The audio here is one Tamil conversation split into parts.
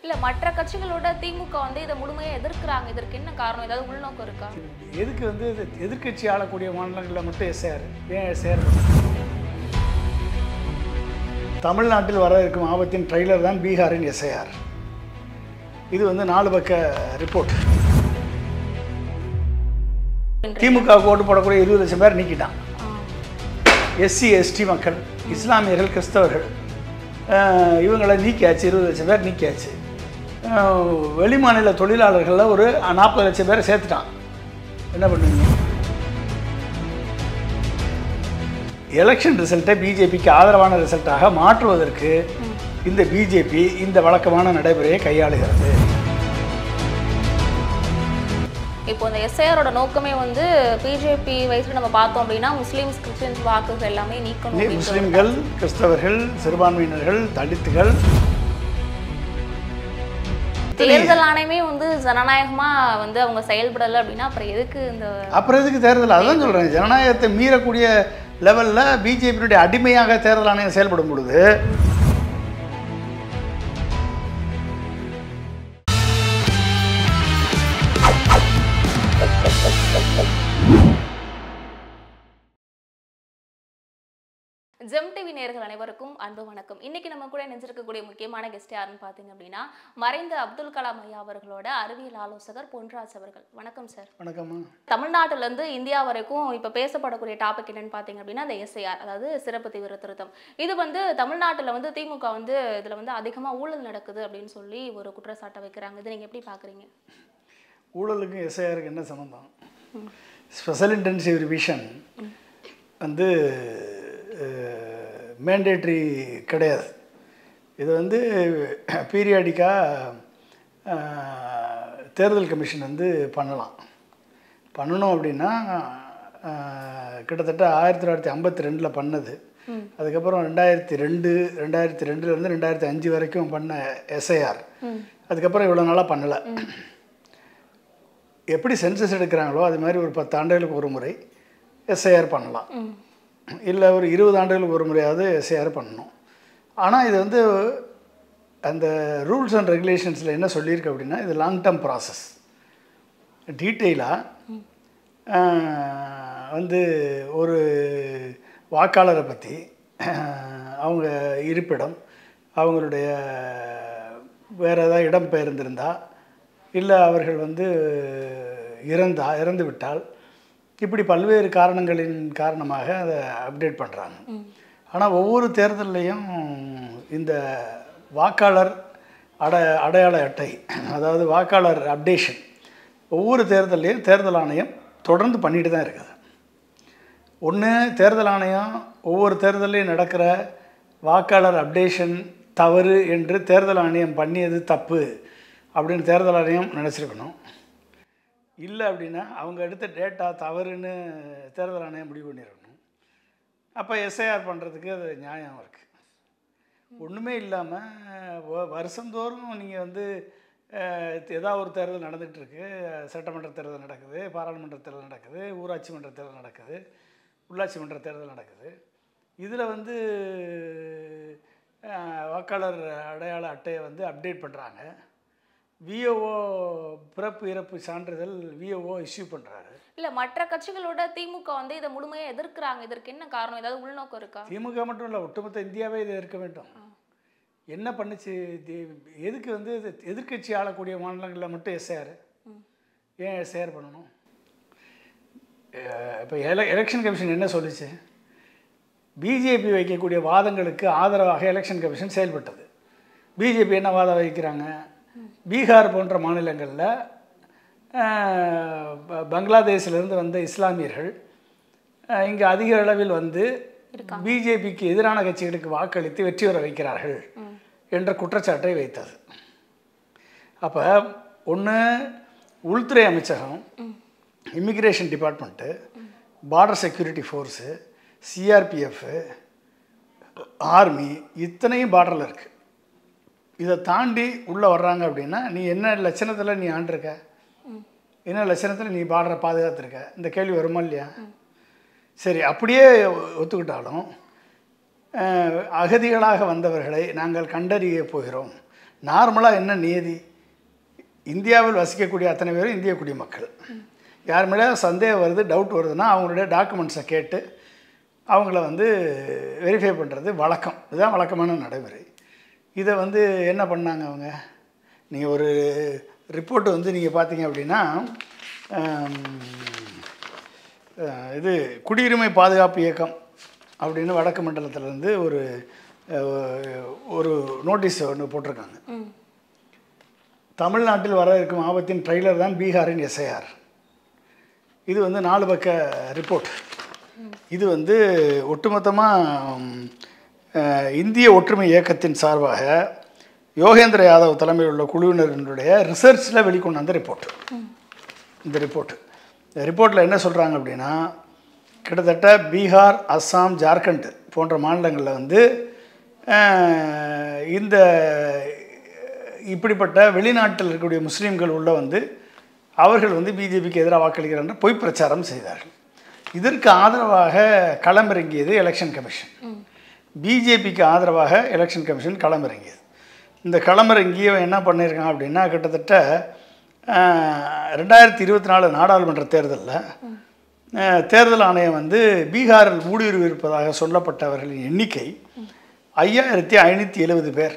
இல்ல மற்ற கட்சிகளோட திமுக வந்து இதை முழுமையா எதிர்க்கிறாங்க. இதற்கு என்ன காரணம்? ஏதாவது உள்நோக்கம் இருக்கா? எதுக்கு வந்து எதிர்க்கட்சி ஆளக்கூடிய மாநிலங்களில் மட்டும் எஸ்ஐஆர்? ஏன் எஸ்ஐஆர்? தமிழ்நாட்டில் வர இருக்கும் ஆபத்தின் ட்ரெய்லர் தான் பீகாரின் எஸ்ஐஆர். இது வந்து 4 பக்க ரிப்போர்ட். திமுக ஓட்டு போடக்கூடிய 20 லட்சம் பேர் நீக்கிட்டான். எஸ்சி எஸ்டி மக்கள், இஸ்லாமியர்கள், கிறிஸ்தவர்கள் இவங்களை நீக்கியாச்சு. 20 லட்சம் பேர் நீக்கியாச்சு. வெளிமாநில தொழிலாளர்களில் ஒரு 40 லட்சம் பேரை சேர்த்துட்டான். என்ன பண்ணுவீங்க? எலெக்ஷன் ரிசல்ட்டை பிஜேபிக்கு ஆதரவான ரிசல்ட்டாக மாற்றுவதற்கு இந்த பிஜேபி இந்த வழக்கமான நடைமுறையை கையாளுகிறது. இப்போ இந்த எஸ்ஐஆரோட நோக்கமே வந்து பிஜேபி வயசுல நம்ம பார்த்தோம் அப்படின்னா முஸ்லீம்ஸ் கிறிஸ்டியன்ஸ் வாக்குகள் எல்லாமே நீக்கணும். முஸ்லீம்கள், கிறிஸ்தவர்கள், சிறுபான்மையினர்கள், தலித்துகள். தேர்தல் ஆணையமே வந்து ஜனநாயகமா வந்து அவங்க செயல்படலை அப்படின்னா அப்புறம் எதுக்கு தேர்தல்? அதான் சொல்றேன், ஜனநாயகத்தை மீறக்கூடிய லெவல்ல பிஜேபியுடைய அடிமையாக தேர்தல் ஆணையம் செயல்படும் பொழுது ஜெம் டிவி நேயர்கள் அனைவருக்கும் அன்பு வணக்கம். இன்னைக்கு நம்ம கூட நினைச்சிருக்கக்கூடிய முக்கியமான கெஸ்ட் யாருன்னு பார்த்தீங்க அப்படின்னா மறைந்த அப்துல் கலாம் ஐயா அவர்களோட அறிவியல் ஆலோசகர் பொன்ராஜ் அவர்கள். வணக்கம் சார். வணக்கம். தமிழ்நாட்டில இருந்து இந்தியா வரைக்கும் இப்ப பேசப்படக்கூடிய டாபிக் என்னன்னு பாத்தீங்க அப்படின்னா அந்த எஸ்ஐஆர், அதாவது சிறப்பு தீவிர திருத்தம். இது வந்து தமிழ்நாட்டில் வந்து திமுக வந்து இதுல வந்து அதிகமா ஊழல் நடக்குது அப்படின்னு சொல்லி ஒரு குற்றச்சாட்டை வைக்கிறாங்க. இது நீங்க எப்படி பாக்குறீங்க? ஊழலுக்கும் எஸ்ஐஆருக்கு என்ன சம்பந்தம்? ஸ்பெஷல் இன்டென்சிவ் ரிவிஷன் வந்து மேண்டேட்ரி கிடையாது. இது வந்து பீரியாடிக்காக தேர்தல் கமிஷன் வந்து பண்ணணும் அப்படின்னா கிட்டத்தட்ட 1952 பண்ணது. அதுக்கப்புறம் 2002 2005 வரைக்கும் பண்ண எஸ்ஐஆர். அதுக்கப்புறம் இவ்வளோ நாளாக பண்ணலை. எப்படி சென்சஸ் எடுக்கிறாங்களோ அது மாதிரி ஒரு 10 ஆண்டுகளுக்கு ஒரு முறை எஸ்ஐஆர் பண்ணலாம், இல்லை ஒரு 20 ஆண்டுகளுக்கு ஒரு முறையாவது எஸ்ஐஆர் பண்ணணும். ஆனால் இது வந்து அந்த ரூல்ஸ் அண்ட் ரெகுலேஷன்ஸில் என்ன சொல்லியிருக்கு அப்படின்னா இது லாங் டேர்ம் ப்ராசஸ். டீட்டெயிலாக வந்து ஒரு வாக்காளரை பற்றி, அவங்க இருப்பிடம், அவங்களுடைய வேறு ஏதாவது இடம் பெயர்ந்திருந்தா, இல்லை அவர்கள் வந்து இறந்து விட்டால், இப்படி பல்வேறு காரணங்களின் காரணமாக அதை அப்டேட் பண்ணுறாங்க. ஆனால் ஒவ்வொரு தேர்தல்லையும் இந்த வாக்காளர் அடையாள அட்டை, அதாவது வாக்காளர் அப்டேஷன், ஒவ்வொரு தேர்தல்லையும் தேர்தல் ஆணையம் தொடர்ந்து பண்ணிட்டு தான் இருக்குது. ஒன்று, தேர்தல் ஆணையம் ஒவ்வொரு தேர்தலையும் நடக்கிற வாக்காளர் அப்டேஷன் தவறு என்று தேர்தல் ஆணையம் பண்ணியது தப்பு அப்படின்னு தேர்தல் ஆணையம் நினச்சிருக்கணும். இல்லை அப்படின்னா அவங்க எடுத்த டேட்டா தவறுன்னு தேர்தல் ஆணையம் முடிவு பண்ணியிருக்கணும். அப்போ எஸ்ஐஆர் பண்ணுறதுக்கு அது நியாயம் இருக்குது. ஒன்றுமே இல்லாமல் வருஷந்தோறும் நீங்கள் வந்து ஏதாவது ஒரு தேர்தல் நடந்துகிட்ருக்கு. சட்டமன்ற தேர்தல் நடக்குது, பாராளுமன்ற தேர்தல் நடக்குது, ஊராட்சி மன்ற தேர்தல் நடக்குது, உள்ளாட்சி மன்ற தேர்தல் நடக்குது. இதில் வந்து வாக்காளர் அடையாள அட்டையை வந்து அப்டேட் பண்ணுறாங்க. விஓஓ பிறப்பு இறப்பு சான்றிதழ் விஓஓ இஷ்யூ பண்ணுறாரு. இல்லை மற்ற கட்சிகளோட திமுக வந்து இதை முழுமையாக எதிர்க்கிறாங்க. இதற்கு என்ன காரணம்? ஏதாவது உள்நோக்கம் இருக்கா? திமுக மட்டும் இல்லை, ஒட்டுமொத்த இந்தியாவே இதை எதிர்க்க வேண்டும். என்ன பண்ணுச்சு? எதுக்கு வந்து எதிர்க்கட்சி ஆளக்கூடிய மாநிலங்களில் மட்டும் எஸ்ஐஆர்? ஏன் எஸ்ஐஆர் பண்ணணும்? இப்போ எலெக்ஷன் கமிஷன் என்ன சொல்லிச்சு? பிஜேபி வைக்கக்கூடிய வாதங்களுக்கு ஆதரவாக எலெக்ஷன் கமிஷன் செயல்பட்டது. பிஜேபி என்ன வாதம் வைக்கிறாங்க? பீகார் போன்ற மாநிலங்களில் பங்களாதேஷிலிருந்து வந்த இஸ்லாமியர்கள் இங்கே அதிக அளவில் வந்து பிஜேபிக்கு எதிரான கட்சிகளுக்கு வாக்களித்து வெற்றி பெற வைக்கிறார்கள் என்ற குற்றச்சாட்டை வைத்தது. அப்போ ஒன்று, உள்துறை அமைச்சகம், immigration department, border security force, CRPF, army, இத்தனையும் பார்டரில் இருக்குது. இதை தாண்டி உள்ளே வர்றாங்க அப்படின்னா நீ என்ன லட்சணத்தில் நீ ஆண்டிருக்க, என்ன லட்சணத்தில் நீ பார்டரை பாதுகாத்துருக்க, இந்த கேள்வி வருமா இல்லையா? சரி, அப்படியே ஒத்துக்கிட்டாலும் அகதிகளாக வந்தவர்களை நாங்கள் கண்டறிய போகிறோம், நார்மலாக என்ன நியதி, இந்தியாவில் வசிக்கக்கூடிய அத்தனை பேரும் இந்திய குடிமக்கள். யார் மேலே சந்தேகம் வருது, டவுட் வருதுன்னா அவங்களுடைய டாக்குமெண்ட்ஸை கேட்டு அவங்கள வந்து வெரிஃபை பண்ணுறது வழக்கம். இதுதான் வழக்கமான நடைமுறை. இதை வந்து என்ன பண்ணாங்க அவங்க, நீங்கள் ஒரு ரிப்போர்ட் வந்து நீங்கள் பார்த்தீங்க அப்படின்னா, இது குடியுரிமை பாதுகாப்பு இயக்கம் அப்படின்னு வடக்கு மண்டலத்திலேருந்து ஒரு நோட்டீஸ் ஒன்று போட்டிருக்காங்க. தமிழ்நாட்டில் வர இருக்கும் ஆபத்தின் ட்ரெய்லர் தான் பீகாரின் எஸ்ஐஆர். இது வந்து 4 பக்க ரிப்போர்ட். இது வந்து ஒட்டுமொத்தமாக இந்திய ஒற்றுமை இயக்கத்தின் சார்பாக யோகேந்திர யாதவ் தலைமையில் உள்ள குழுவினருடைய ரிசர்ச்சில் வெளிக்கொண்டு வந்த ரிப்போர்ட். இந்த ரிப்போர்ட்டில் என்ன சொல்கிறாங்க அப்படின்னா, கிட்டத்தட்ட பீகார், அஸ்ஸாம், ஜார்க்கண்ட் போன்ற மாநிலங்களில் வந்து இந்த இப்படிப்பட்ட வெளிநாட்டில் இருக்கக்கூடிய முஸ்லீம்கள் உள்ள வந்து அவர்கள் வந்து பிஜேபிக்கு எதிராக வாக்களிக்கிறார் என்று பொய் பிரச்சாரம் செய்தார்கள். இதற்கு ஆதரவாக களமிறங்கியது எலெக்ஷன் கமிஷன். பிஜேபிக்கு ஆதரவாக எலெக்ஷன் கமிஷன் களமிறங்கியது. இந்த களமிறங்கிய என்ன பண்ணியிருக்காங்க அப்படின்னா, கிட்டத்தட்ட 2024 நாடாளுமன்ற தேர்தலில் தேர்தல் ஆணையம் வந்து பீகாரில் ஊடுருவி இருப்பதாக சொல்லப்பட்டவர்களின் எண்ணிக்கை 5570 பேர்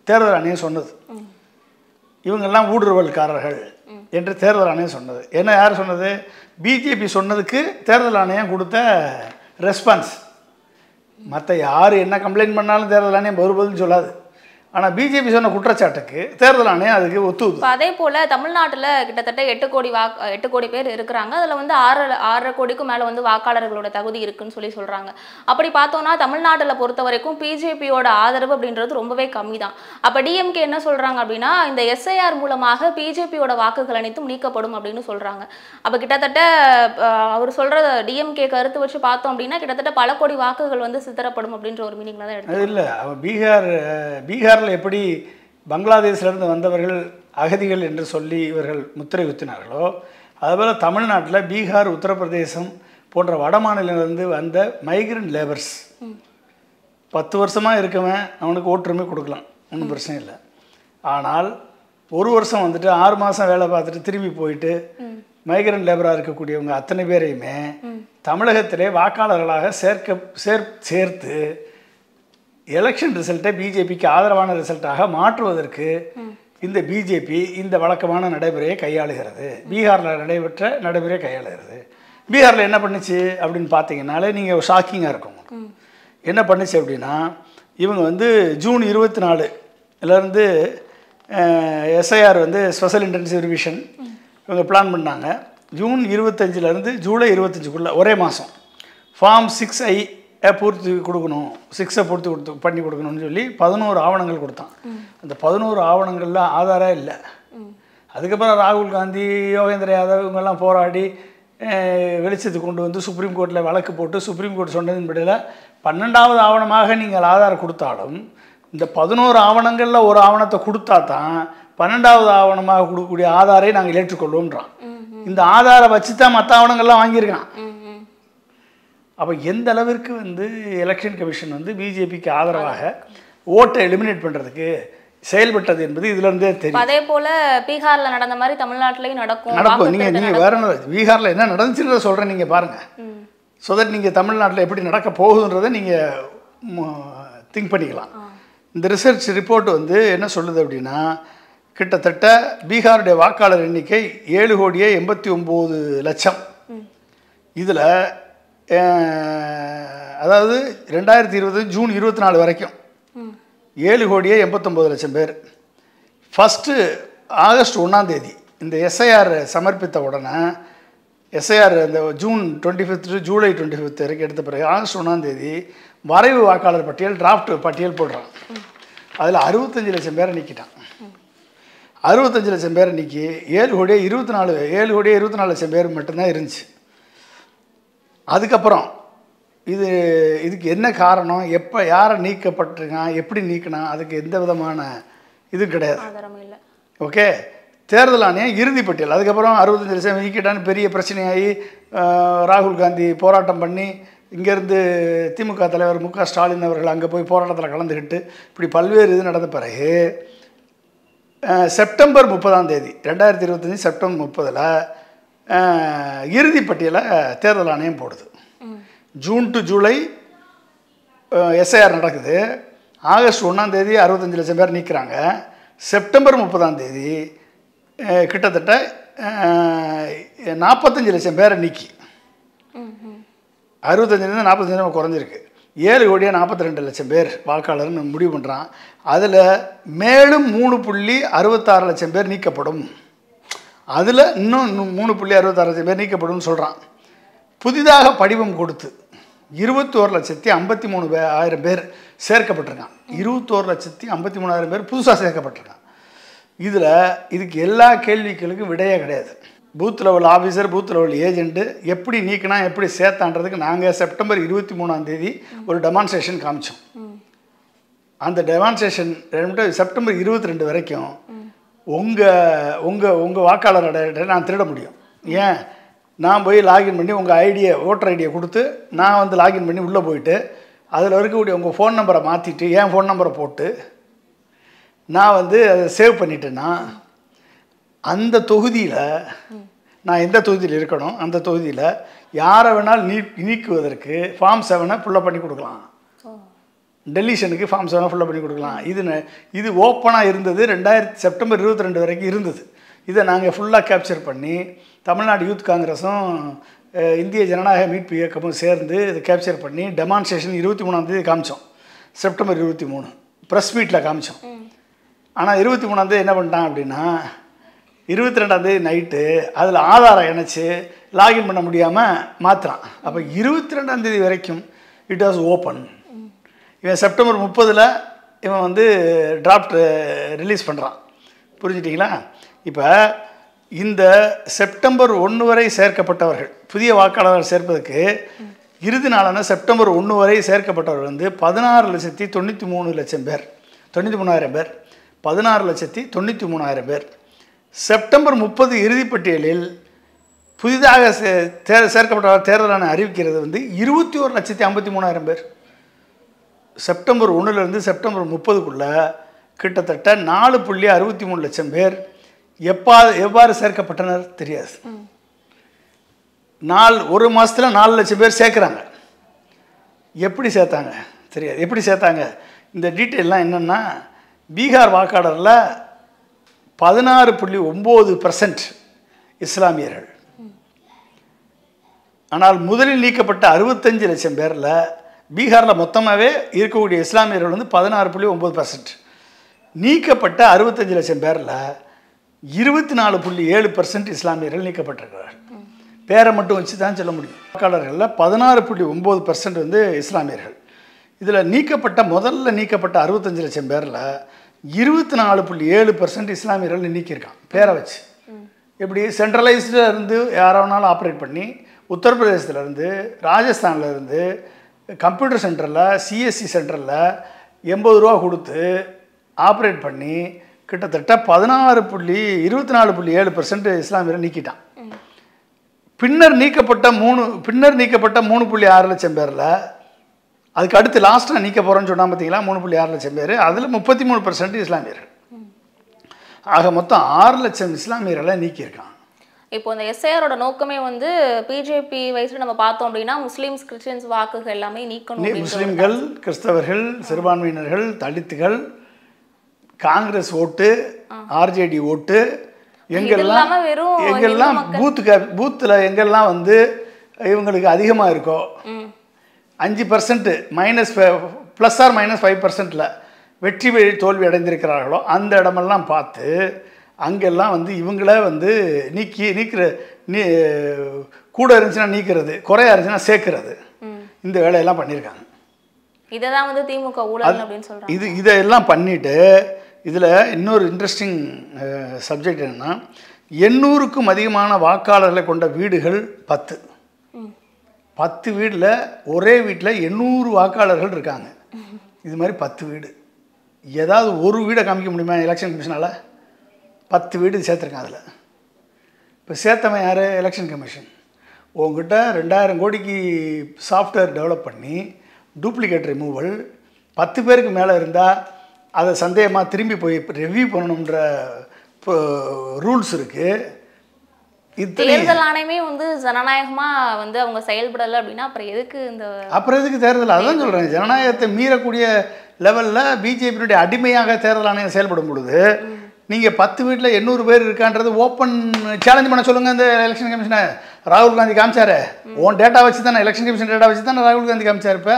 தேர்தல் ஆணையம் சொன்னது. இவங்கெல்லாம் ஊடுருவல்காரர்கள் என்று தேர்தல் ஆணையம் சொன்னது. என்ன, யார் சொன்னது? பிஜேபி சொன்னதுக்கு தேர்தல் ஆணையம் கொடுத்த ரெஸ்பான்ஸ். மற்ற யார் என்ன கம்ப்ளைண்ட் பண்ணாலும் தேர்தல் ஆணையம் ஒரு பதில் சொல்லாது. ஆனால் பிஜேபி சொன்ன குற்றச்சாட்டுக்கு தேர்தல் ஆணையம் அதுக்கு ஒத்துது. அதே போல் தமிழ்நாட்டில் கிட்டத்தட்ட 8 கோடி பேர் இருக்கிறாங்க. அதில் வந்து 6.5 கோடிக்கும் மேலே வந்து வாக்காளர்களோட தகுதி இருக்குன்னு சொல்கிறாங்க. அப்படி பார்த்தோன்னா தமிழ்நாட்டில் பொறுத்த வரைக்கும் பிஜேபியோட ஆதரவு அப்படின்றது ரொம்பவே கம்மி தான். அப்போ டிஎம்கே என்ன சொல்கிறாங்க அப்படின்னா, இந்த எஸ்ஐஆர் மூலமாக பிஜேபியோட வாக்குகள் அனைத்தும் நீக்கப்படும் அப்படின்னு சொல்கிறாங்க. அப்போ கிட்டத்தட்ட அவர் சொல்கிற டிஎம்கே கருத்து வச்சு பார்த்தோம் அப்படின்னா கிட்டத்தட்ட பல கோடி வாக்குகள் வந்து சித்தரப்படும் அப்படின்ற ஒரு மீனிங்கில் தான் எடுத்து. இல்லை, பீகார் எப்படி பங்களாதேஷிலிருந்து வந்தவர்கள் அகதிகள் என்று சொல்லி இவர்கள் முத்திரை குத்தினார்களோ, அதுபோல் தமிழ்நாட்டில் பீகார், உத்தரப்பிரதேசம் போன்ற வட மாநிலங்களிலிருந்து வந்த மைக்ரண்ட் லேபர்ஸ் 10 வருஷமாக இருக்கவன் அவனுக்கு ஓட்டுரிமை கொடுக்கலாம், ஒன்றும் பிரச்சனை இல்லை. ஆனால் 1 வருஷம் வந்துட்டு 6 மாதம் வேலை பார்த்துட்டு திரும்பி போயிட்டு மைக்ரண்ட் லேபராக இருக்கக்கூடியவங்க அத்தனை பேரையுமே தமிழகத்திலே வாக்காளர்களாக சேர்த்து எலெக்ஷன் ரிசல்ட்டை பிஜேபிக்கு ஆதரவான ரிசல்ட்டாக மாற்றுவதற்கு இந்த பிஜேபி இந்த வழக்கமான நடைமுறையை கையாளுகிறது. பீகாரில் நடைபெற்ற நடைமுறையை கையாளுகிறது. பீகாரில் என்ன பண்ணுச்சு அப்படின்னு பார்த்தீங்கன்னாலே நீங்கள் ஷாக்கிங்காக இருக்கும். என்ன பண்ணுச்சு அப்படின்னா, இவங்க வந்து ஜூன் 24லேருந்து எஸ்ஐஆர் வந்து ஸ்பெஷல் இன்டென்சிவ் ரிவிஷன் இவங்க பிளான் பண்ணாங்க. ஜூன் 25லேருந்து ஜூலை 25க்குள்ளே ஒரே மாதம் ஃபார்ம் 6I பூர்த்தி கொடுக்கணும், 6 பூர்த்தி பண்ணி கொடுக்கணும்னு சொல்லி 11 ஆவணங்கள் கொடுத்தான். அந்த 11 ஆவணங்களில் ஆதாரம் இல்லை. அதுக்கப்புறம் ராகுல் காந்தி, யோகேந்திர யாதவ் இவங்கெல்லாம் போராடி வெளிச்சத்துக்கு கொண்டு வந்து சுப்ரீம் கோர்ட்டில் வழக்கு போட்டு சுப்ரீம் கோர்ட் சொன்னதின்படியில் 12வது ஆவணமாக நீங்கள் ஆதாரம் கொடுத்தாலும் இந்த 11 ஆவணங்களில் ஒரு ஆவணத்தை கொடுத்தா தான் 12வது ஆவணமாக கொடுக்கக்கூடிய ஆதாரை நாங்கள் ஏற்றுக்கொள்வோம்ன்றான். இந்த ஆதாரம் வச்சு தான் மற்ற ஆவணங்கள்லாம் வாங்கியிருக்கான். அப்போ எந்த அளவிற்கு வந்து எலெக்ஷன் கமிஷன் வந்து பிஜேபிக்கு ஆதரவாக ஓட்டை எலிமினேட் பண்ணுறதுக்கு செயல்பட்டது என்பது இதுலேருந்தே தெரியும். அதே போல் பீகாரில் நடந்த மாதிரி தமிழ்நாட்டிலையும் நடக்கும். நீங்கள் வேற பீகாரில் என்ன நடந்துச்சுன்றதை சொல்கிறேன், நீங்கள் பாருங்கள். ஸோ தட் நீங்கள் தமிழ்நாட்டில் எப்படி நடக்க போகுதுன்றதை நீங்கள் திங்க் பண்ணிக்கலாம். இந்த ரிசர்ச் ரிப்போர்ட் வந்து என்ன சொல்லுது அப்படின்னா, கிட்டத்தட்ட பீகாருடைய வாக்காளர் எண்ணிக்கை 7,89,00,000. இதில் அதாவது 2020 ஜூன் 24 வரைக்கும் 7,89,00,000 பேர். ஃபஸ்ட்டு ஆகஸ்ட் 1 இந்த எஸ்ஐஆர் சமர்ப்பித்த உடனே, எஸ்ஐஆர் இந்த ஜூன் 25 ஜூலை 25 வரைக்கும் எடுத்த பிறகு ஆகஸ்ட் 1 வரைவு வாக்காளர் பட்டியல், டிராஃப்ட் பட்டியல் போடுறான். அதில் 65 லட்சம் பேரை நீக்கிட்டான். 65 லட்சம் பேரை நீக்கி 7,24 லட்சம் பேர் மட்டும்தான் இருந்துச்சு. அதுக்கப்புறம் இதுக்கு என்ன காரணம், எப்போ யாரை நீக்கப்பட்டிருக்கான், எப்படி நீக்கினா, அதுக்கு எந்த விதமான இது கிடையாது. ஓகே, தேர்தல் ஆணையம் இறுதி பட்டியல். அதுக்கப்புறம் 65 லட்சம் நீக்கிட்டான்னு பெரிய பிரச்சனையாகி ராகுல் காந்தி போராட்டம் பண்ணி இங்கேருந்து திமுக தலைவர் மு.க. ஸ்டாலின் அவர்கள் அங்கே போய் போராட்டத்தில் கலந்துக்கிட்டு இப்படி பல்வேறு இது நடந்த பிறகு செப்டம்பர் 30 2025 செப்டம்பர் 30 இறுதி பட்டியலை தேர்தல் ஆணையம் போடுது. ஜூன் டு ஜூலை எஸ்ஐஆர் நடக்குது. ஆகஸ்ட் 1 65 லட்சம் பேர் நீக்கிறாங்க. செப்டம்பர் 30 கிட்டத்தட்ட 45 லட்சம் பேரை நீக்கி 65 45 குறைஞ்சிருக்கு. 7,42 லட்சம் பேர் வாக்காளர்னு முடிவு பண்ணுறான். அதில் மேலும் 3.66 லட்சம் பேர் நீக்கப்படும். அதில் இன்னும் 3.66 லட்சம் பேர் நீக்கப்படும் சொல்கிறான். புதிதாக படிவம் கொடுத்து 21,53,000 பேர் சேர்க்கப்பட்டிருக்கான். 21,53,000 பேர் புதுசாக சேர்க்கப்பட்டிருக்கான். இதுக்கு எல்லா கேள்விகளுக்கும் விடையே கிடையாது. Booth level officer, booth level agent எப்படி நீக்கினா எப்படி சேர்த்தான்றதுக்கு நாங்கள் செப்டம்பர் 23 ஒரு டெமான்ஸ்ட்ரேஷன் காமிச்சோம். அந்த டெமான்ஸ்ட்ரேஷன் செப்டம்பர் 22 வரைக்கும் உங்கள் வாக்காளர் அடையாளத்தை நான் திருட முடியும். ஏன், நான் போய் லாகின் பண்ணி உங்கள் ஐடியை, ஓட்டர் ஐடியை கொடுத்து நான் வந்து லாகின் பண்ணி உள்ளே போயிட்டு அதில் இருக்கக்கூடிய உங்கள் ஃபோன் நம்பரை மாற்றிட்டு என் ஃபோன் நம்பரை போட்டு நான் வந்து அதை சேவ் பண்ணிட்டேன்னா அந்த தொகுதியில் நான் எந்த தொகுதியில் இருக்கணும் அந்த தொகுதியில் யாரை வேணாலும் நீக்குவதற்கு ஃபார்ம் 7 ஃபுல்லாக பண்ணி கொடுக்கலாம். டெலிஷனுக்கு ஃபார்ம் 7 ஃபுல்லாக பண்ணி கொடுக்கலாம். இது ஓப்பனாக இருந்தது. செப்டம்பர் 22 வரைக்கும் இருந்தது. இதை நாங்கள் ஃபுல்லாக கேப்சர் பண்ணி தமிழ்நாடு யூத் காங்கிரஸும் இந்திய ஜனநாயக மீட்பு இயக்கமும் சேர்ந்து இதை கேப்சர் பண்ணி டெமான்ஸ்ட்ரேஷன் 23 காமிச்சோம். செப்டம்பர் 23 ப்ரெஸ் மீட்டில் காமிச்சோம். ஆனால் 23 என்ன பண்ணிட்டான் அப்படின்னா 22 நைட்டு அதில் ஆதாரம் இணைச்சி லாகின் பண்ண முடியாமல் மாற்றுறான். அப்போ 22 வரைக்கும் இட் வாஸ் ஓப்பன். இவன் செப்டம்பர் 30 இவன் வந்து டிராஃப்ட் ரிலீஸ் பண்ணுறான். புரிஞ்சிட்டிங்களா? இப்போ இந்த செப்டம்பர் 1 வரை சேர்க்கப்பட்டவர்கள், புதிய வாக்காளர்கள் சேர்ப்பதற்கு இறுதி நாளான செப்டம்பர் 1 வரை சேர்க்கப்பட்டவர்கள் வந்து 16,93,000 பேர், 93,000 பேர், 16,93,000 பேர். செப்டம்பர் 30 இறுதிப்பட்டியலில் புதிதாக சேர்க்கப்பட்ட தேர்தலான அறிவிக்கிறது வந்து 21,53,000 பேர். செப்டம்பர் 1 செப்டம்பர் 30 கிட்டத்தட்ட 4.63 லட்சம் பேர் எவ்வாறு சேர்க்கப்பட்டனர் தெரியாது. ஒரு மாதத்தில் 4 லட்சம் பேர் சேர்க்குறாங்க. எப்படி சேர்த்தாங்க தெரியாது. எப்படி சேர்த்தாங்க இந்த டீட்டெயிலெலாம் என்னென்னா, பீகார் வாக்காளரில் 16.9% இஸ்லாமியர்கள். ஆனால் முதலில் நீக்கப்பட்ட 65 லட்சம் பேரில் பீகாரில் மொத்தமாகவே இருக்கக்கூடிய இஸ்லாமியர்கள் வந்து 16.9%. நீக்கப்பட்ட 65 லட்சம் பேரில் 24.7% இஸ்லாமியர்கள் நீக்கப்பட்டிருக்கிறார்கள். பேரை மட்டும் வச்சு தான் சொல்ல முடியும். வாக்காளர்களில் 16.9% வந்து இஸ்லாமியர்கள். இதில் முதல்ல நீக்கப்பட்ட 65 லட்சம் பேரில் 24.7% இஸ்லாமியர்கள் நீக்கியிருக்கான் பேரை வச்சு. எப்படி சென்ட்ரலைஸ்டில் இருந்து யாராவனாலும் ஆப்ரேட் பண்ணி உத்தரப்பிரதேசத்துலேருந்து, ராஜஸ்தான்லேருந்து கம்ப்யூட்டர் சென்டரில், சிஎஸ்சி சென்டரில் 80 ரூபா கொடுத்து ஆப்ரேட் பண்ணி கிட்டத்தட்ட 24.7% இஸ்லாமியரை நீக்கிட்டான். பின்னர் நீக்கப்பட்ட 3.6 லட்சம் பேரில் அதுக்கு அடுத்து லாஸ்ட்டாக நீக்க போகிறோன்னு சொன்னால் பார்த்தீங்களா 3.6 லட்சம் பேர், அதில் 33% இஸ்லாமியர்கள். ஆக மொத்தம் 6 லட்சம் இஸ்லாமியர்களை நீக்கியிருக்கான். இப்போ இந்த எஸ்ஐஆரோட நோக்கமே வந்து பிஜேபி வயசுல நம்ம பார்த்தோம் அப்படின்னா முஸ்லீம்ஸ், கிறிஸ்டியன்ஸ் வாக்குகள் எல்லாமே நீக்கணும். முஸ்லீம்கள், கிறிஸ்தவர்கள், சிறுபான்மையினர்கள், தலித்துகள், காங்கிரஸ் ஓட்டு, ஆர்ஜேடி ஓட்டு, எங்கெல்லாம் பூத்தில் எங்கெல்லாம் வந்து இவங்களுக்கு அதிகமாக இருக்கோ 5% +or-5% வெற்றி தோல்வி அடைந்திருக்கிறார்களோ அந்த இடமெல்லாம் பார்த்து அங்கெல்லாம் வந்து இவங்கள வந்து கூட இருந்துச்சுன்னா நீக்கிறது, குறையா இருந்துச்சுன்னா சேர்க்கறது, இந்த வேலையெல்லாம் பண்ணியிருக்காங்க. இதெல்லாம் வந்து திமுக ஊழல் அப்படின்னு சொல்றாங்க. இதெல்லாம் பண்ணிட்டு இதில் இன்னொரு இன்ட்ரெஸ்டிங் சப்ஜெக்ட் என்னன்னா, 800க்கும் அதிகமான வாக்காளர்களை கொண்ட வீடுகள் 10 வீட்டில் ஒரே வீட்டில் 800 வாக்காளர்கள் இருக்காங்க. இது மாதிரி 10 வீடு, ஏதாவது ஒரு வீடை காமிக்க முடியுமா எலெக்ஷன் கமிஷனால்? 10 வீடு சேர்த்துருக்காங்க. அதில் இப்போ சேர்த்தவன் யார்? Election commission. உங்ககிட்ட 2000 கோடிக்கு சாஃப்ட்வேர் டெவலப் பண்ணி டூப்ளிகேட் ரிமூவல் 10 பேருக்கு மேலே இருந்தால் அதை சந்தேகமாக திரும்பி போய் ரிவ்யூ பண்ணணுன்ற ரூல்ஸ் இருக்குது. தேர்தல் ஆணையமே வந்து ஜனநாயகமா வந்து அவங்க செயல்படலை அப்படின்னா அப்புறம் எதுக்கு தேர்தல்? அதான் சொல்கிறேன், ஜனநாயகத்தை மீறக்கூடிய லெவலில் பிஜேபியினுடைய அடிமையாக தேர்தல் ஆணையம் செயல்படும் பொழுது நீங்கள் 10 வீட்டில் 800 பேர் இருக்கான்றது ஓப்பன் சேலஞ்ச் பண்ண சொல்லுங்கள். இந்த எலெக்ஷன் கமிஷனை ராகுல் காந்தி காமிச்சாரு. ஓன் டேட்டா வச்சு தானே, எலெக்ஷன் கமிஷன் டேட்டா வச்சு தானே ராகுல் காந்தி காமிச்சார். இப்போ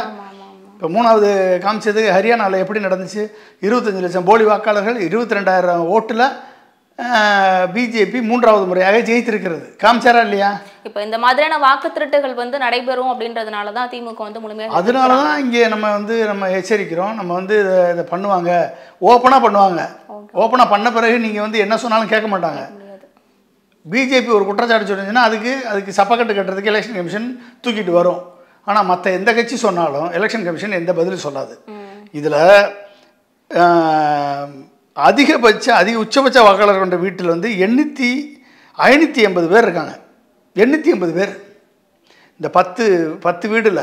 3வது காமிச்சது ஹரியானாவில் எப்படி நடந்துச்சு? 25 லட்சம் போலி வாக்காளர்கள், 22,000 ஓட்டில் பிஜேபி 3வது முறையாக ஜெயித்திருக்கிறது. காமிச்சாரா இல்லையா? இப்போ இந்த மாதிரியான வாக்கு திருட்டுகள் வந்து நடைபெறும் அப்படின்றதுனால தான் திமுக வந்து முழுமையாக, அதனால தான் இங்கே நம்ம எச்சரிக்கிறோம். நம்ம வந்து இதை பண்ணுவாங்க, ஓப்பனாக பண்ணுவாங்க. ஓப்பனாக பண்ண பிறகு நீங்கள் வந்து என்ன சொன்னாலும் கேட்க மாட்டாங்க. பிஜேபி ஒரு குற்றச்சாட்டு சொல்லிச்சுன்னா அதுக்கு சப்பக்கட்டு கட்டுறதுக்கு எலெக்ஷன் கமிஷன் தூக்கிட்டு வரும். ஆனால் மற்ற எந்த கட்சி சொன்னாலும் எலெக்ஷன் கமிஷன் எந்த பதிலும் சொல்லாது. இதில் உச்சபட்ச வாக்காளர் கொண்ட வீட்டில் வந்து 580 பேர் இருக்காங்க. 880 பேர். இந்த 10 வீடில்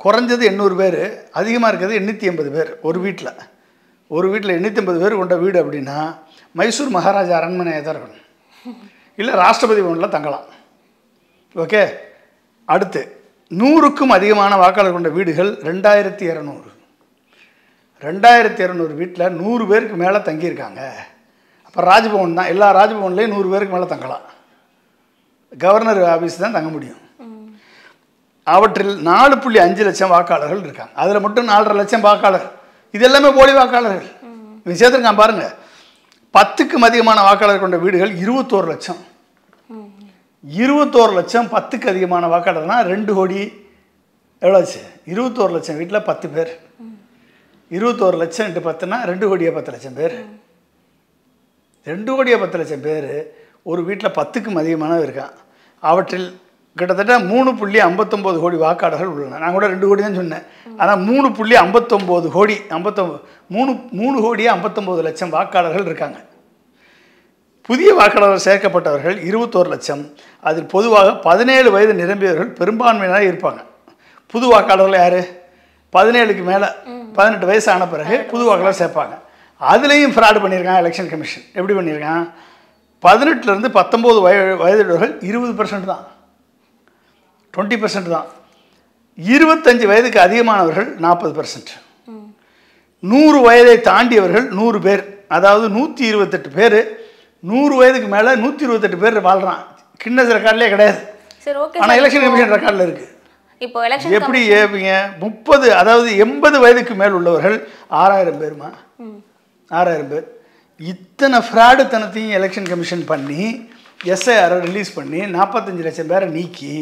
குறைஞ்சது 800 பேர், அதிகமாக இருக்கிறது 880 பேர் ஒரு வீட்டில். 880 பேர் கொண்ட வீடு அப்படின்னா மைசூர் மகாராஜா அரண்மனையாக தான் இருக்கணும், இல்லை ராஷ்டிரபதி பவனில் தங்கலாம். ஓகே. அடுத்து 100க்கும் அதிகமான வாக்காளர் கொண்ட வீடுகள் 2200. 2200 வீட்டில் 100 பேருக்கு மேலே தங்கியிருக்காங்க. அப்போ ராஜ்பவன் தான், எல்லா ராஜ்பவன்லேயும் 100 பேருக்கு மேலே தங்கலாம். கவர்னர் ஆஃபீஸ் தான் தங்க முடியும். அவற்றில் 4.5 லட்சம் வாக்காளர்கள் இருக்காங்க. அதில் மட்டும் 4.5 லட்சம் வாக்காளர், இது எல்லாமே போலி வாக்காளர்கள். சேர்த்துருக்கான் பாருங்கள். 10க்கும் அதிகமான வாக்காளர் கொண்ட வீடுகள் 21 லட்சம். 21 லட்சம் 10க்கு அதிகமான வாக்காளர்னா 2 கோடி. எவ்வளோச்சு? 21 லட்சம் வீட்டில் 10 பேர். 21 லட்சம் × 10னா 2 கோடியே 10 லட்சம் பேர். 2 கோடியே 10 லட்சம் பேர் ஒரு வீட்டில் 10க்கும் அதிகமானவங்க இருக்கான். அவற்றில் கிட்டத்தட்ட 3.59 கோடி வாக்காளர்கள் உள்ளன. நான் கூட 2 கோடி தான் சொன்னேன், ஆனால் 3.59 கோடி, 3 கோடியே 59 லட்சம் வாக்காளர்கள் இருக்காங்க. புதிய வாக்காளர்கள் சேர்க்கப்பட்டவர்கள் 21 லட்சம். அதில் பொதுவாக 17 வயது நிரம்பியவர்கள் பெரும்பான்மையினராக இருப்பாங்க. புது வாக்காளர்கள் யார்? 17க்கு மேலே, 18 வயசு ஆன பிறகு புது வாக்காளர் சேர்ப்பாங்க. அதுலேயும் ஃப்ராடு பண்ணியிருக்கான் எலெக்ஷன் கமிஷன். எப்படி பண்ணியிருக்கான்? 18லேருந்து 19 வயதுள்ளவர்கள் 20% தான், 20% தான். 25 வயதுக்கு அதிகமானவர்கள் 40%. 100 வயதை தாண்டியவர்கள் 100 பேர், அதாவது 128 பேர். 100 வயதுக்கு மேலே 128 பேர் வாழ்கிறான். கின்னஸ் ரெக்கார்ட்லேயே கிடையாது, ஆனால் எலெக்ஷன் கமிஷன் ரெக்கார்டில் இருக்குது. இப்போ எலெக்ஷன் எப்படி ஏப்பீங்க? 30, அதாவது 80 வயதுக்கு மேல் உள்ளவர்கள் 6000 பேருமா? 6000 பேர். இத்தனை ஃப்ராடு தனத்தையும் எலெக்ஷன் கமிஷன் பண்ணி எஸ்ஐஆரை ரிலீஸ் பண்ணி 45 லட்சம் பேரை நீக்கி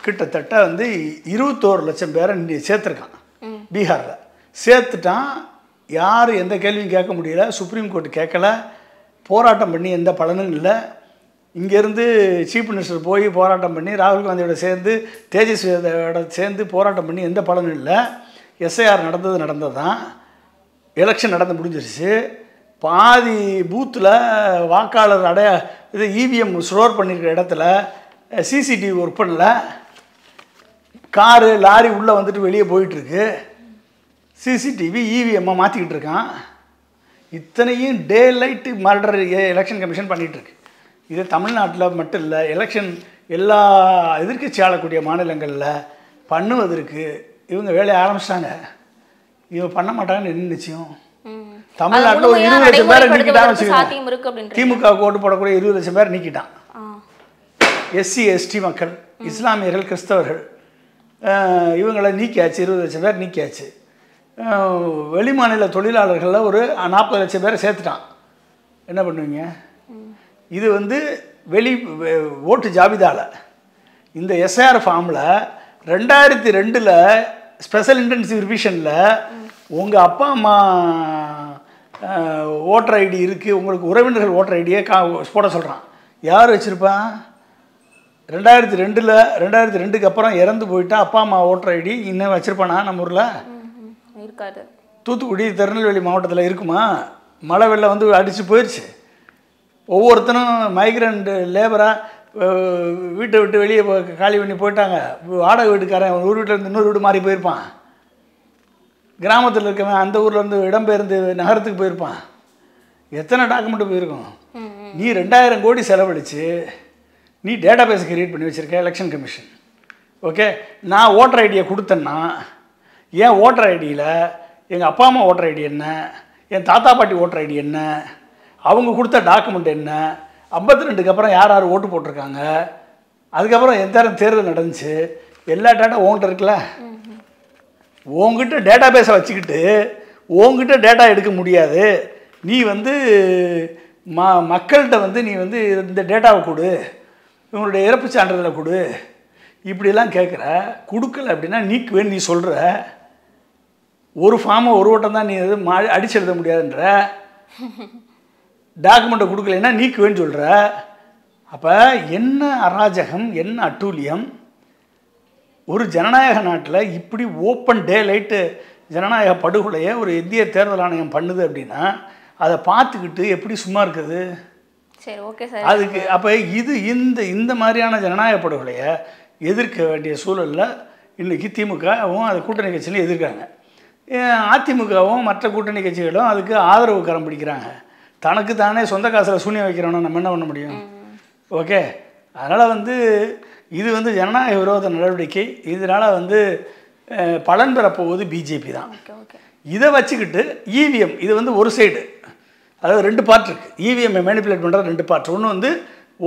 கிட்டத்தட்ட வந்து 21 லட்சம் பேரை சேர்த்துருக்கான். பீகாரில் சேர்த்துட்டான். யார் எந்த கேள்வியும் கேட்க முடியல, சுப்ரீம் கோர்ட்டு கேட்கல, போராட்டம் பண்ணி எந்த பலனும் இல்லை. இங்கேருந்து சீஃப் மினிஸ்டர் போய் போராட்டம் பண்ணி ராகுல் காந்தியோட சேர்ந்து தேஜஸ்வியோட சேர்ந்து போராட்டம் பண்ணி எந்த பலனும் இல்லை. எஸ்ஐஆர் நடந்தது தான், எலெக்ஷன் நடந்து முடிஞ்சிருச்சு. பாதி பூத்தில் வாக்காளர் இது இவிஎம் ஸ்டோர் பண்ணியிருக்கிற இடத்துல சிசிடிவி ஒர்க் பண்ணலை. காரு லாரி உள்ளே வந்துட்டு வெளியே போயிட்டுருக்கு. சிசிடிவி இவிஎம்மை மாற்றிக்கிட்டு இருக்கான். இத்தனையும் டே லைட்டு மர்டர் எலெக்ஷன் கமிஷன் பண்ணிகிட்ருக்கு. இது தமிழ்நாட்டில் மட்டும் இல்லை, எலெக்ஷன் எல்லா எதிர்க்கட்சி ஆளக்கூடிய மாநிலங்களில் பண்ணுவதற்கு இவங்க வேலையை ஆரம்பிச்சிட்டாங்க. இவங்க பண்ண மாட்டாங்கன்னு என்ன நிச்சயம்? தமிழ்நாட்டில் ஒரு 20 லட்சம் பேரை நீக்கிட்டான்னு வச்சுக்கோங்க. திமுக ஓட்டு போடக்கூடிய 20 லட்சம் பேரை நீக்கிட்டான். எஸ்சி எஸ்டி மக்கள், இஸ்லாமியர்கள், கிறிஸ்தவர்கள், இவங்களை நீக்கியாச்சு. 20 லட்சம் பேர் நீக்கியாச்சு. வெளிமாநில தொழிலாளர்களில் ஒரு 40 லட்சம் பேரை சேர்த்துட்டான். என்ன பண்ணுவீங்க? இது வந்து ஓட்டு ஜாபிதாவில் இந்த எஸ்ஐஆர் ஃபார்மில் 2002 ஸ்பெஷல் இன்டென்சிவ் ரிவிஷனில் உங்கள் அப்பா அம்மா ஓட்டர் ஐடி இருக்குது, உங்களுக்கு உறவினர்கள் ஓட்டர் ஐடியை போட சொல்கிறான். யார் வச்சுருப்பான்? 2002க்கு அப்புறம் இறந்து போயிட்டா அப்பா அம்மா ஓட்டர் ஐடி இன்னும் வச்சுருப்பானா? நம்ம ஊரில் இருக்காது. தூத்துக்குடி, திருநெல்வேலி மாவட்டத்தில் இருக்குமா? மழை வெள்ளம் வந்து அடித்து போயிடுச்சு. ஒவ்வொருத்தனும் மைக்ரண்ட் லேபராக வீட்டை விட்டு வெளியே காலி பண்ணி போயிட்டாங்க. வாடகை வீட்டுக்காரன் ஒரு வீட்டில் இருந்து இன்னொரு வீடு மாறி போயிருப்பான். கிராமத்தில் இருக்கவன் அந்த ஊர்லேருந்து இடம்பெயர்ந்து நகரத்துக்கு போயிருப்பான். எத்தனை டாக்குமெண்ட்டு போயிருக்கும். நீ 2000 கோடி செலவழித்து நீ டேட்டா பேஸ் கிரியேட் பண்ணி வச்சுருக்க எலெக்ஷன் கமிஷன். ஓகே, நான் ஓட்டர் ஐடியை கொடுத்தேன்னா என் ஓட்டர் ஐடியில் எங்கள் அப்பா அம்மா ஓட்டர் ஐடி என்ன, என் தாத்தா பாட்டி ஓட்டர் ஐடி என்ன, அவங்க கொடுத்த டாக்குமெண்ட் என்ன, 52க்கு அப்புறம் யார் யார் ஓட்டு போட்டிருக்காங்க, அதுக்கப்புறம் எந்த தேர்தல் நடந்துச்சு, எல்லா டேட்டா உங்கள்கிட்ட இருக்குல்ல. உங்ககிட்ட டேட்டா பேஸை வச்சுக்கிட்டு உங்ககிட்ட டேட்டா எடுக்க முடியாது. நீ வந்து மக்கள்கிட்ட வந்து நீ வந்து இந்த டேட்டாவை கொடு, இவங்களுடைய இறப்பு சான்றிதழை கொடு, இப்படிலாம் கேட்குற. கொடுக்கல அப்படின்னா நீக்குவேன்னு நீ சொல்கிற. ஒரு ஃபார்மை ஒரு ஓட்டம் தான் நீ எது அடிச்சு எழுத முடியாதுன்ற. டாக்குமெண்ட்டை கொடுக்கலைன்னா நீக்குவேன்னு சொல்கிற. அப்போ என்ன அராஜகம், என்ன அட்டூழியம். ஒரு ஜனநாயக நாட்டில் இப்படி ஓப்பன் டே லைட்டு ஜனநாயக படுகொலையை ஒரு இந்திய தேர்தல் ஆணையம் பண்ணுது அப்படின்னா அதை பார்த்துக்கிட்டு எப்படி சும்மா இருக்குது? சரி, ஓகே சார். அதுக்கு அப்போ இந்த மாதிரியான ஜனநாயக படுகொலையை எதிர்க்க வேண்டிய சூழலில் இன்றைக்கி திமுகவும் அது கூட்டணி கட்சியிலும் எதிர்க்காங்க. அதிமுகவும் மற்ற கூட்டணி கட்சிகளும் அதுக்கு ஆதரவு கரம் பிடிக்கிறாங்க. தனக்கு தானே சொந்த காசில் சூனியம் வைக்கிறோன்னா நம்ம என்ன பண்ண முடியும்? ஓகே, அதனால் வந்து இது வந்து ஜனநாயக விரோத நடவடிக்கை. இதனால் வந்து பலன் பெறப்போவது பிஜேபி தான். இதை வச்சுக்கிட்டு இவிஎம் இது வந்து ஒரு சைடு, அதாவது 2 பார்ட் இருக்குது. இவிஎம்ஐ மேனிப்புலேட் பண்ணுறது 2 பார்ட். ஒன்று வந்து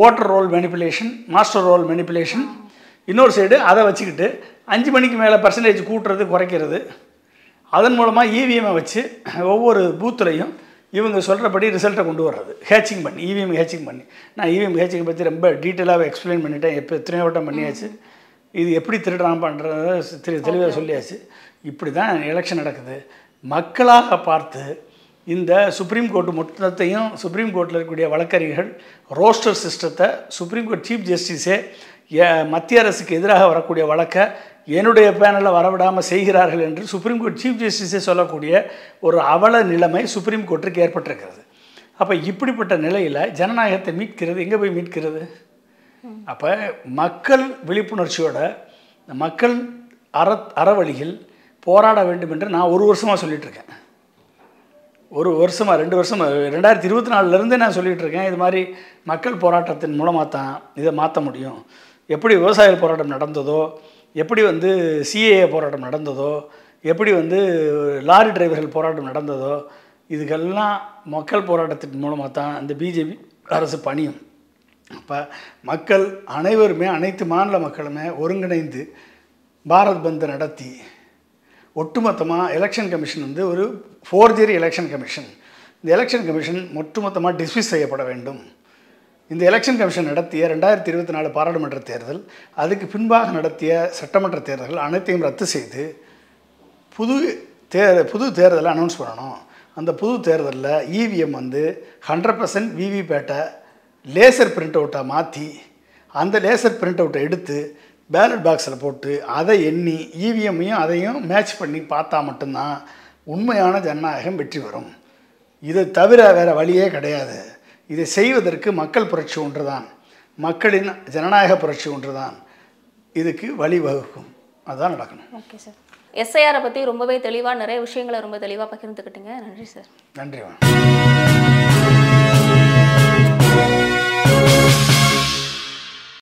voter roll manipulation, muster roll manipulation. இன்னொரு சைடு அதை வச்சுக்கிட்டு 5 மணிக்கு மேலே பர்சன்டேஜ் கூட்டுறது குறைக்கிறது. அதன் மூலமாக இவிஎம்ஐ வச்சு ஒவ்வொரு பூத்துலையும் இவங்க சொல்கிறபடி ரிசல்ட்டை கொண்டு வர்றது, ஹேச்சிங் பண்ணி, இவிஎம் ஹேச்சிங் பண்ணி. நான் இவிஎம் ஹேச்சிங் பற்றி ரொம்ப டீட்டெயிலாக எக்ஸ்பிளைன் பண்ணிட்டேன். எத்தனையோ வட்டம் பண்ணியாச்சு. இது எப்படி திருடுறான் பண்ணுறத தெளிவாக சொல்லியாச்சு. இப்படி தான் எலெக்ஷன் நடக்குது. மக்களாக பார்த்து இந்த சுப்ரீம் கோர்ட்டு மொத்தத்தையும், சுப்ரீம் கோர்ட்டில் இருக்கக்கூடிய வழக்கறிஞர்கள் ரோஸ்டர் சிஸ்டத்தை, சுப்ரீம் கோர்ட் சீஃப் ஜஸ்டிஸே மத்திய அரசுக்கு எதிராக வரக்கூடிய வழக்கை என்னுடைய பேனலில் வரவிடாமல் செய்கிறார்கள் என்று சுப்ரீம் கோர்ட் சீஃப் ஜஸ்டிஸே சொல்லக்கூடிய ஒரு அவல நிலைமை சுப்ரீம் கோர்ட்டுக்கு ஏற்பட்டிருக்கிறது. அப்போ இப்படிப்பட்ட நிலையில் ஜனநாயகத்தை மீட்கிறது எங்கே போய் மீட்கிறது? அப்போ மக்கள் விழிப்புணர்ச்சியோட மக்கள் அறவழியில் போராட வேண்டும் என்று நான் 1 வருஷமாக சொல்லிகிட்ருக்கேன். 1 வருஷமாக 2 வருஷமாக 2024லேருந்தே நான் சொல்லிகிட்ருக்கேன். இது மாதிரி மக்கள் போராட்டத்தின் மூலமாக தான் இதை மாற்ற முடியும். எப்படி விவசாயிகள் போராட்டம் நடந்ததோ, எப்படி வந்து சிஏஏ போராட்டம் நடந்ததோ, எப்படி வந்து லாரி டிரைவர்கள் போராட்டம் நடந்ததோ, இதுக்கெல்லாம் மக்கள் போராட்டத்தின் மூலமாக தான் இந்த பிஜேபி அரசு பணியும். அப்போ மக்கள் அனைவருமே, அனைத்து மாநில மக்களுமே ஒருங்கிணைந்து பாரத் பந்தை நடத்தி ஒட்டுமொத்தமாக எலெக்ஷன் கமிஷன் வந்து ஒரு ஃபோர்ஜரி எலெக்ஷன் கமிஷன். இந்த எலெக்ஷன் கமிஷன் ஒட்டுமொத்தமாக டிஸ்மிஸ் செய்யப்பட வேண்டும். இந்த எலெக்ஷன் கமிஷன் நடத்திய 2024 பாராளுமன்ற தேர்தல், அதுக்கு பின்பாக நடத்திய சட்டமன்ற தேர்தல்கள் அனைத்தையும் ரத்து செய்து புது தேர்தலை அனௌன்ஸ் பண்ணணும். அந்த புது தேர்தலில் இவிஎம் வந்து 100% விவிபேட்டை லேசர் பிரிண்ட் அவுட்டாக மாற்றி, அந்த லேசர் பிரிண்ட் அவுட்டை எடுத்து பேலட் பாக்ஸில் போட்டு அதை எண்ணி இவிஎம்மையும் அதையும் மேட்ச் பண்ணி பார்த்தா மட்டும்தான் உண்மையான ஜனநாயகம் வெற்றி பெறும். இதை தவிர வேறு வழியே கிடையாது. இதை செய்வதற்கு மக்கள் புரட்சி ஒன்று தான், மக்களின் ஜனநாயக புரட்சி ஒன்று தான் இதுக்கு வழிவகுக்கும். அதுதான் நடக்கணும். ஓகே சார், எஸ்ஐஆரை பற்றி ரொம்பவே தெளிவாக நிறைய விஷயங்களை ரொம்ப தெளிவாக பகிர்ந்துக்கிட்டீங்க. நன்றி சார். நன்றி.